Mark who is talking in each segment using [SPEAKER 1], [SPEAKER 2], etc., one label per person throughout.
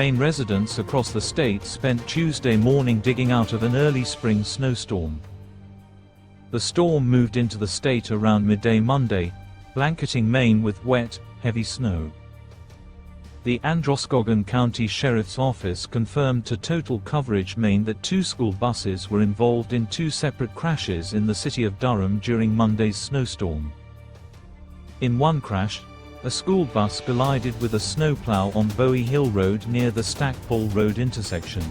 [SPEAKER 1] Maine residents across the state spent Tuesday morning digging out of an early spring snowstorm. The storm moved into the state around midday Monday, blanketing Maine with wet, heavy snow. The Androscoggin County Sheriff's Office confirmed to Total Coverage Maine that 2 school buses were involved in 2 separate crashes in the city of Durham during Monday's snowstorm. In one crash, a school bus collided with a snowplow on Bowie Hill Road near the Stackpole Road intersection.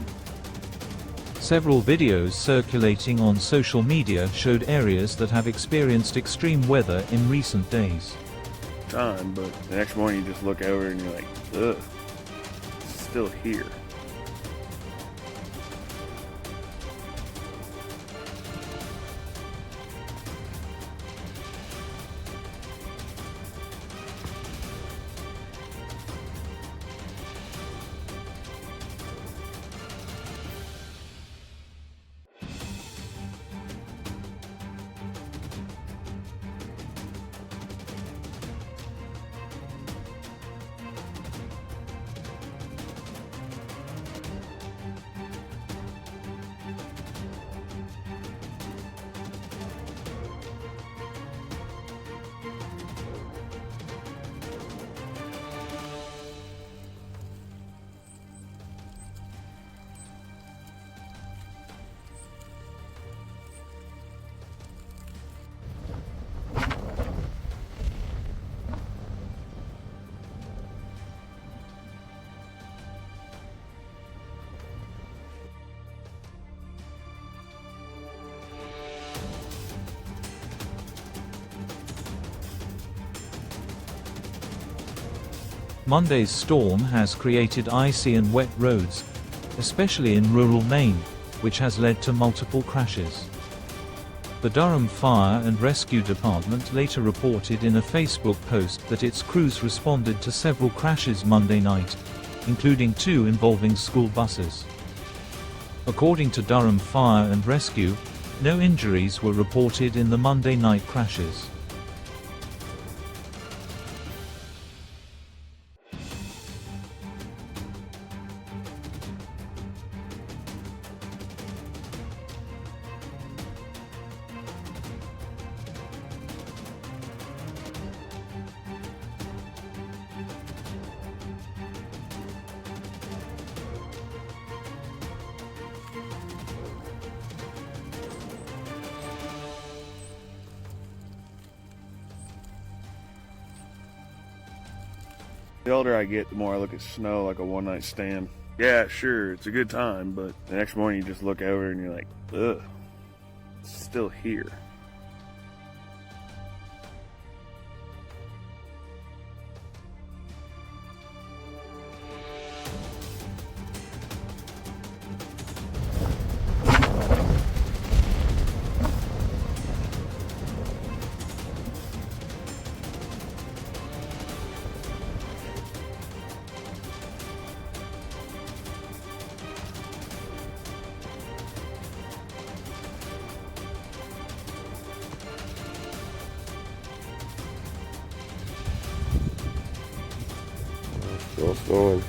[SPEAKER 1] Several videos circulating on social media showed areas that have experienced extreme weather in recent days.
[SPEAKER 2] But the next morning you just look over and you're like, ugh, it's still here.
[SPEAKER 1] Monday's storm has created icy and wet roads, especially in rural Maine, which has led to multiple crashes. The Durham Fire and Rescue Department later reported in a Facebook post that its crews responded to several crashes Monday night, including 2 involving school buses. According to Durham Fire and Rescue, no injuries were reported in the Monday night crashes.
[SPEAKER 2] The older I get, the more I look at snow like a one-night stand. Yeah, sure, it's a good time, but the next morning you just look over and you're like, ugh, it's still here.
[SPEAKER 3] Still snowing.